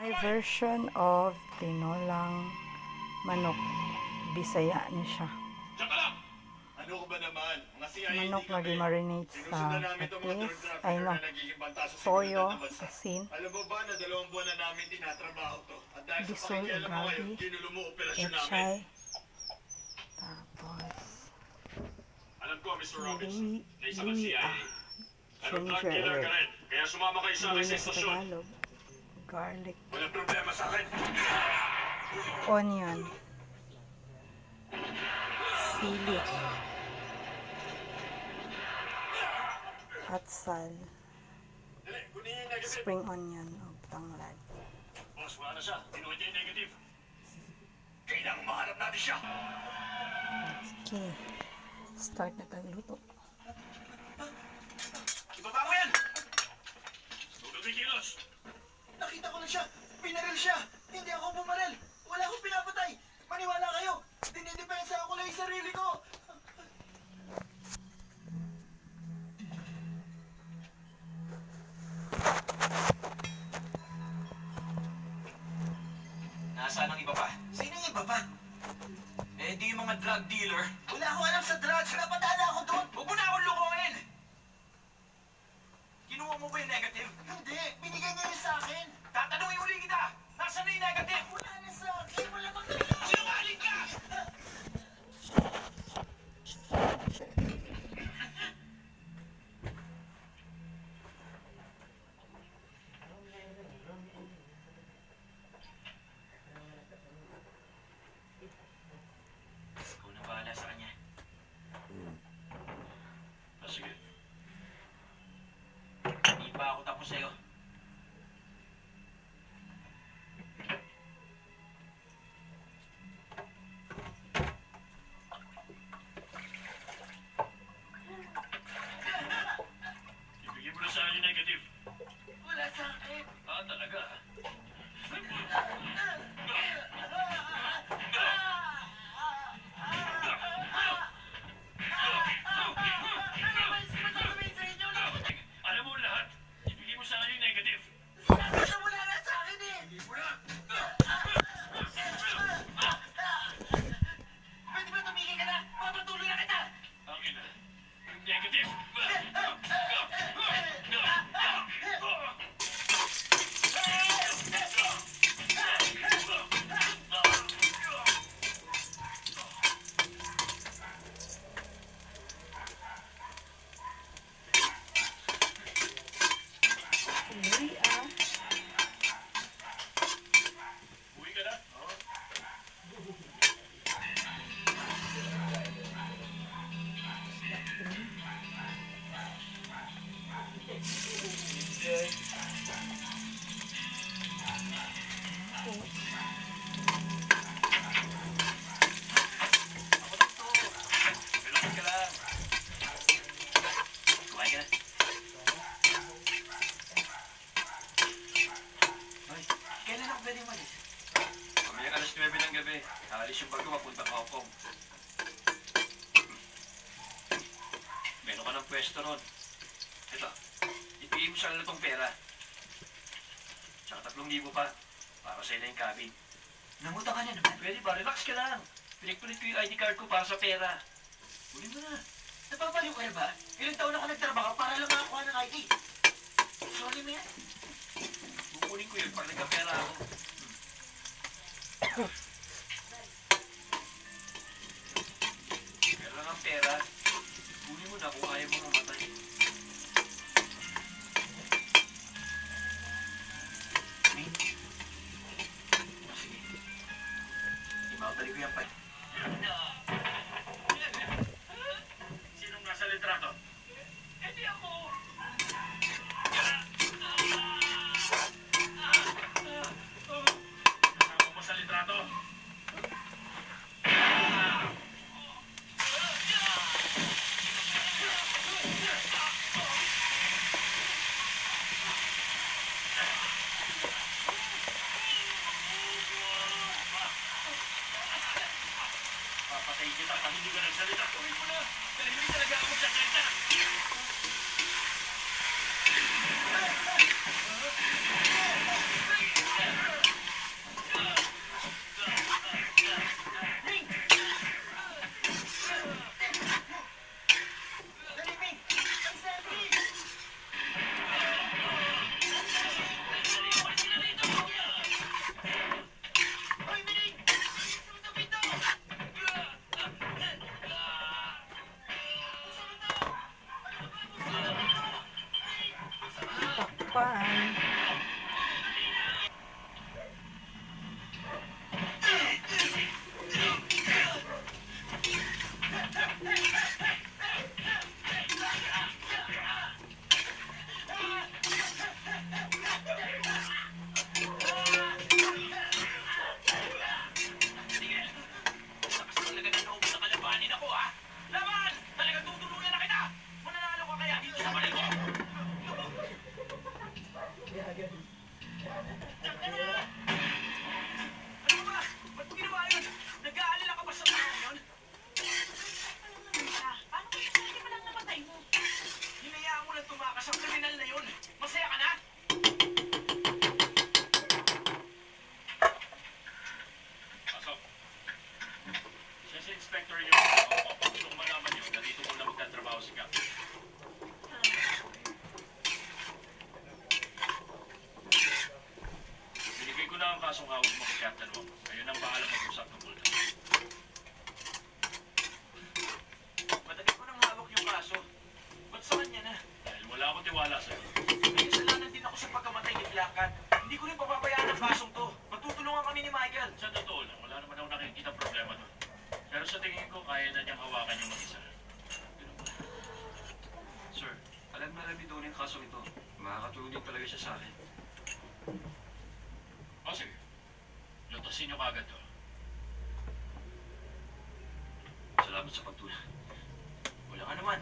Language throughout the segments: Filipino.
My version of tinolang manok. Bisaya ni siya. Tsaka lang! Ano ba naman? Mga CIA Manok na kami. di-marinate sa Sinusundan namin itong mga patis. drug trafficker Ay no, na nagiging banta sa toyo, seguridad ng bansa. asin, Alam mo ba na 2 buwan na namin tinatrabaho to? At dahil sa bisol, pakikialam mo ngayon, ugali, ginulo mo operasyon namin. echay, tapos Alam ko, Mr. Robbins, na isa kang Louis CIA. Pero drug ginger dealer ka ale, rin. Kaya sumama kayo sa akin Louis sa sa istasyon. Tagalog, garlic, Walang problema sa akin. onion, sili, hot sal, Dali, kunin niyo yung negative. spring onion, o tanglad. Boss, wala na siya. Tinuha niya yung negative. Kailangan mahanap natin siya. Okay, start na tagluto. Ibaba mo yan! 2 kilos. Nakita ko na siya. Pinaril siya. Hindi ako bumaril. Wala akong pinapatay. Maniwala kayo. Dinidepensa ako lang yung sarili ko. Nasaan ang iba pa? Sino yung iba pa? Eh, di yung mga drug dealer. Wala akong alam sa drugs. Napadala ako doon. Huwag mo na akong lukuhin. Kinuha mo ba yung negative? Hindi. Binigay niya yun sa akin. Tatanungin uli kita. Nasaan na yung negative? Wala na sa akin. Wala bang negative. Sinungaling ka! Ikaw na bahala sa kanya. Sige. Hindi pa ako tapos sa'yo. Ibigay mo na sa akin yung negative. Wala sa akin. Ah, talaga? Alam mo lahat. Ibigay mo sa akin yung negative. Sabi na wala na sa akin eh. Ibigay mo na. Pwede ba tumigil ka na? Papatuloy na kita. Akin na. Yung negative. Louis Uwi ka na? Oo. Relax ka lang. Kumain ka na. Ay, kailan ako pwede umalis? Mamayang 9 ng gabi. Aalis yung bago, mapunta ka Hong Kong. Meron ka ng pwesto ron. Ito, ibigay mo sa itong pera. Tsaka 3,000 pa. Para sa ina yung cabin. Namuta ka na naman. Pwede ba? Relax ka lang. Pinagpalit ko yung ID card ko para sa pera. Kunin mo na. Napapaliw ka na ba? Ilang taon ako nagtrabaho para lang makakuha ng ID. Sorry, man. Kukunin ko yun para nagkapera ako. Pera lang ang pera. Kunin mo na kung ayaw mo mamatay. May? Sige. Ibabalik ko yan pa. Sinong nasa litrato? Hindi ako. Kasama mo sa litrato? Papatay kita pag hindi ka nagsalita. Tuloy mo na. Dahil hindi talaga ako magsasalita. lang ang kasong hawag mo kay Captain Wong. Ayun ang bahala mag-usap tungkol doon. Madali ko nang hawak yung kaso. Ba't sa kanya na? Dahil wala akong tiwala sa'yo. May kasalanan din ako sa pagkamatay ni Blancat. Hindi ko rin papabayaan ang kasong to. Magtutulungan kami ni Michael. Sa totoo lang, wala naman ako nakikita problema doon. Pero sa tingin ko, kaya na niyang hawakan yung mag-isa. Ganun ba? Sir, alam na alam ni Donnie ang kasong ito. Makakatulong din talaga siya sa akin. O sige, lutasin niyo kagad to. Salamat sa pagtulong. Wala ka naman.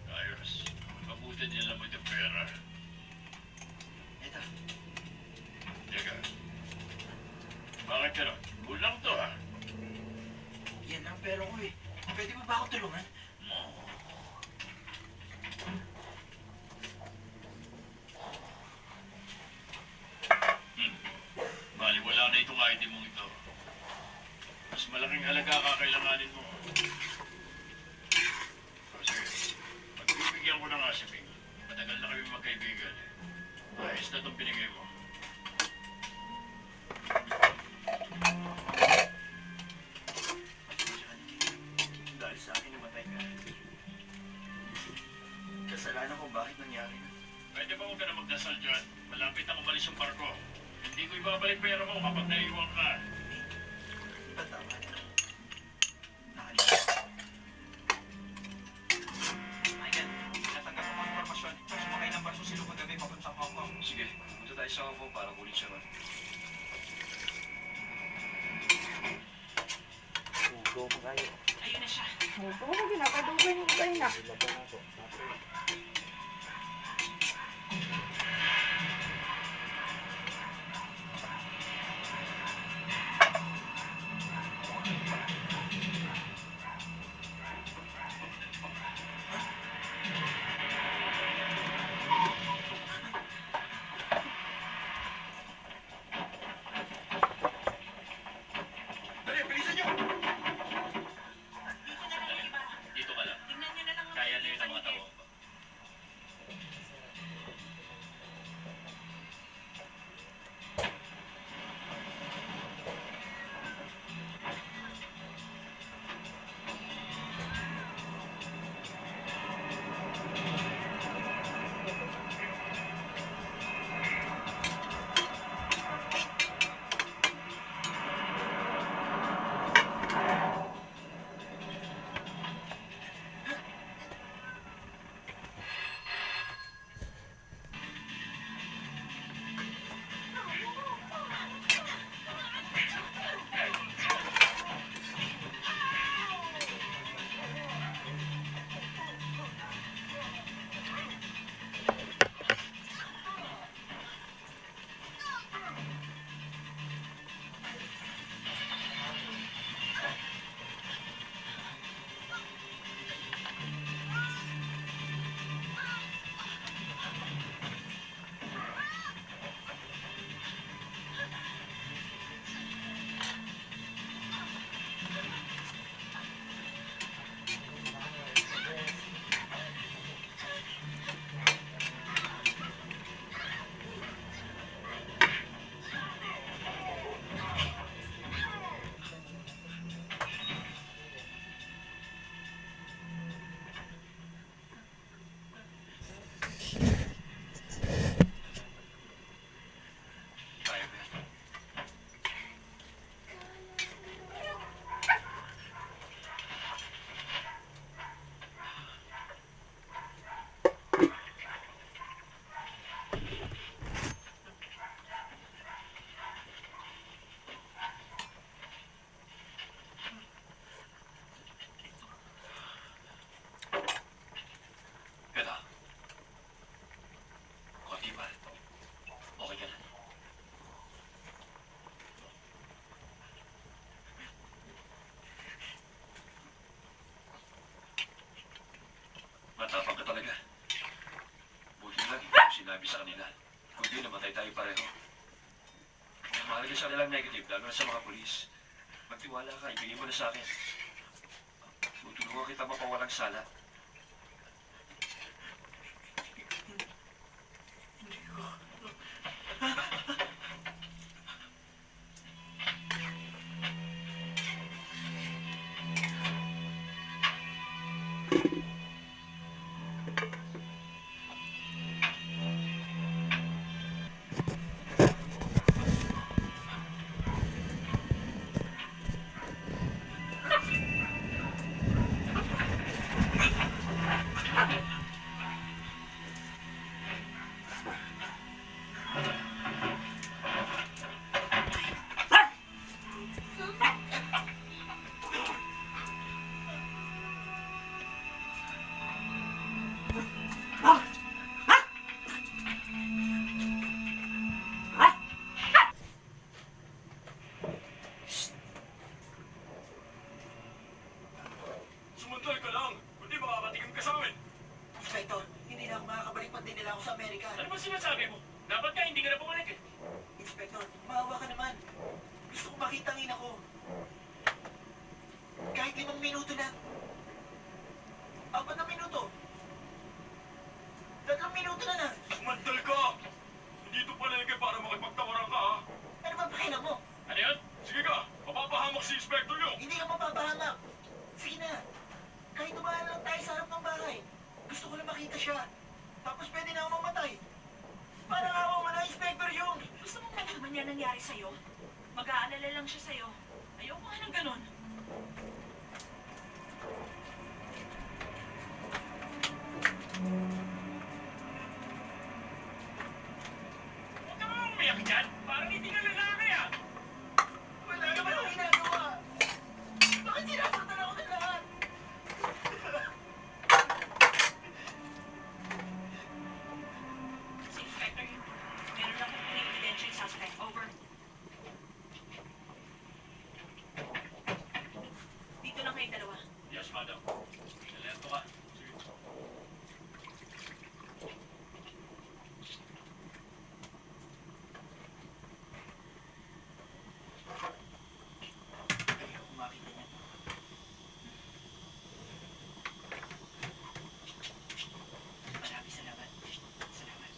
Ayos. Mabuti nila mo yung pera. Eto, Teka. Bakit ka ron? Kulang to ha. yan ang pera ko eh. Pwede mo ba ako tulungan? Baliwala na itong item mong ito. Mas malaking halaga kakailanganin mo. O sige, pagbibigyan ko na nga si Ming. Matagal na kami magkaibigan. Ayos na itong binigay mo. Dahil sa akin namatay ka. Kasalanan ko bakit nangyari na. Pwede ba huwag ka na magdasal dyan? Malapit na umalis yung barko. Hindi ko ibabalik pera mo kapag naiwan ka. Iba tama na. Nakalimutan. Michael, natanggap ko mga informasyon. Sumakay ng barso sila kagabi papunta Hong Kong. Sige, punta tayo sa Hong Kong para kulit siya ron. Ayun na siya. Huwag mo ginakadugay na. Dali, bilisan niyo! Dito ka lang. Kaya na yun ang mga tao. Kaya ba yan? Eto. Konti pa. Okay ka na. Matapang ka talaga. Buti lang hindi ko sinabi sa kanila. Kundi namatay tayo pareho. Mahalaga sa kanilang negative, lalo na sa mga polis. Magtiwala ka, ibigay mo na sa akin. Tutulungan kita mapawalang sala. Hindi ko Dapat nga hindi ka na bumalik eh. Inspector, maawa ka naman. Gusto ko makita ang ina ko. Kahit 5 minuto lang. 4 na minuto. 3 minuto na lang. Sumantal ka! Hindi ito palengke para makipagtawaran ka, ha? Ano ba pakialam mo? Ano yan? Sige ka! Mapapahamak si Inspector nyo! Hindi ka mapapahamak. Sige na. Kahit dumaan lang tayo sa harap ng bahay. Gusto ko lang makita siya. Tapos pwede na ako mamatay. Parang awa mo na, Inspector yung. Gusto mong malaman niya nangyari sa'yo? Mag-aalala lang siya sa'yo. Ayoko nga ng ganun. Huwag ka mga umiyak dyan. Parang hindi ka lalaki ah. Wala naman akong ginagawa. Bakit sinasaktan ako ng lahat? Si Inspector yun. Meron lang kung may ebidensya yung suspect. Over. Dito lang kayong dalawa. Yes, madam. Alerto ka. Sige. Ayoko makita niya. Maraming salamat. Salamat.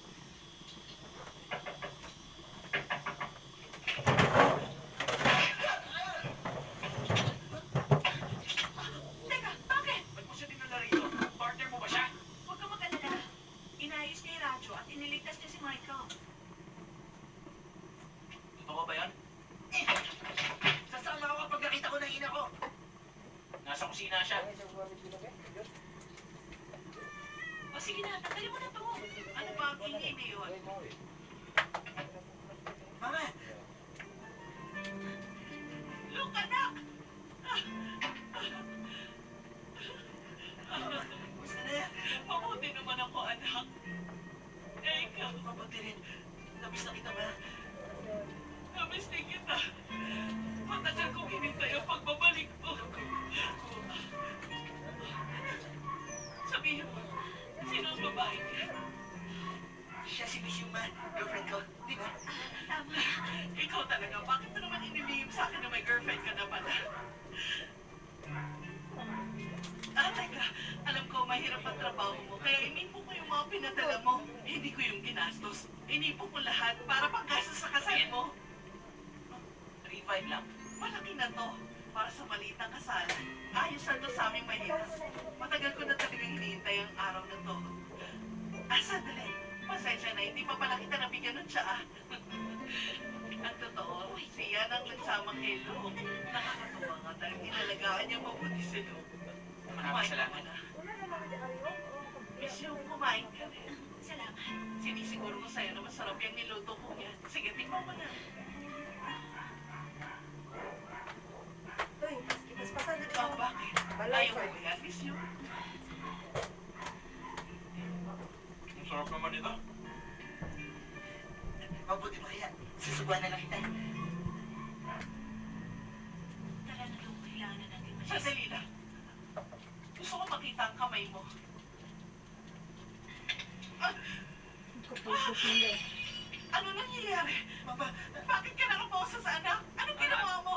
Teka, bakit? Ba't mo siya dinala rito? Partner mo ba siya? Huwag kang mag-alala. Inayos niya yung radyo at iniligtas niya si Michael. Totoo ba yan? Sasama ako kapag nakita ko ng ina ko. Nasa kusina siya. O sige na, tanggalin mo na to. Ano ba ang hindi yun? Mama, Look, anak! gusto na yan. Mabuti naman ako, anak. Eh, ikaw, Mabuti rin. Namiss na kita ba? namiss din kita. Matagal kong hinintay ang pagbabalik ko. Sabihin mo, sino ang babae niya? Siya si Miss Yuma, girlfriend ko. Di ba? Tama. Ikaw talaga, bakit mo naman inilihim sa akin na may girlfriend ka na pala? Teka, alam ko mahirap ang trabaho mo, kaya inipo ko yung mga pinadala mo. Hindi ko yung ginastos. Inipo ko lahat para panggastos sa kasal mo. 3-5 lang. Malaki na to. Para sa malitang kasalan. Ayos na to sa aming mahirap. Matagal ko na talagang hinihintay ang araw na to. Sandali. Pasensya na, hindi pa pala kita nabigyan ng tsaa. Ang totoo, siya nang nagsamang hello. Nakakatuwa nga dahil inalagaan niya mabuti si Lu. Maraming salamat. Miss Lu, kumain ka rin. Salamat. Sinisiguro ko sa'yo na masarap yung niluto ko yan. Sige, tingnan mo na. Oh, bakit? Ayaw mo ba yan, Miss Lu? Ang sarap naman ito. Mabuti pa kaya. Susubuan na lang kita. Tara na Lu, kailangan na natin malis. Sandali lang. Gusto ko makita ang kamay mo. Kapusos nila. Ano nangyayari? Mama, bakit ka nakaposa sa anak? Anong ginawa mo?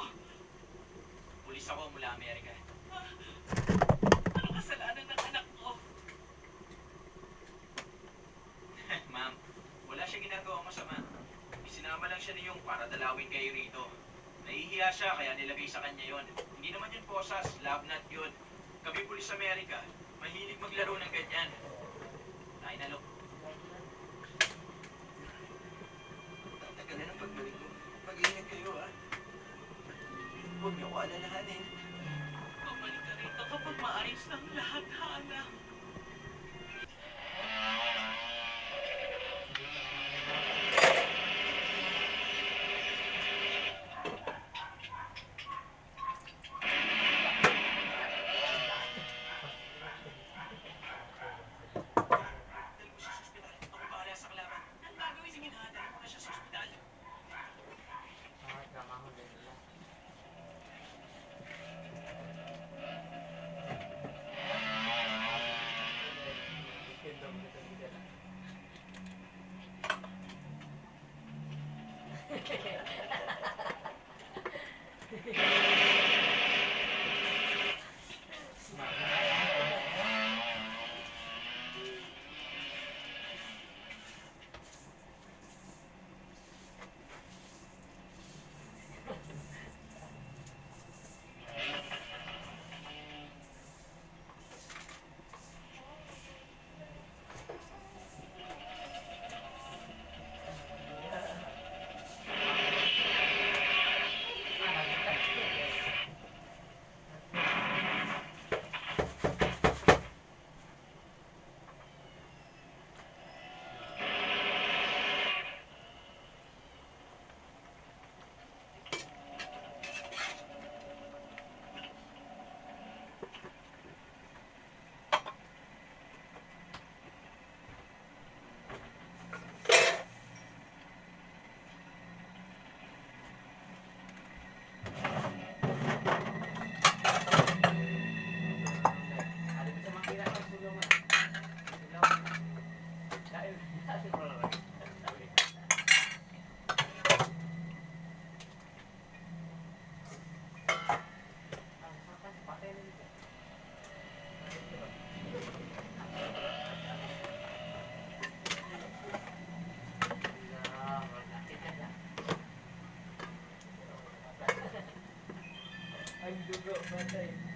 Pulis ako mula Amerika. Anong kasalanan ng anak ko? Ma'am, wala siya ginagawa masama. Isinama lang siya niyong para dalawin kayo rito. Nahihiya siya kaya nilagay sa kanya yon. Hindi naman yun posas, love nut yun. Kami pulis Amerika, mahilig maglaro ng ganyan. Tayo na, Lo. Tagal na ng pagbalik ko. Mag-iingat kayo, ha? Huwag niyo ko alalahanin. Bumalik ka rito kapag maayos ng lahat, ha, anak? Dali mo siya sa ospital. Ako bahala sa kalaban. Ang gagawin? Sige na, dali mo na siya sa ospital. Ay, dugo, patay.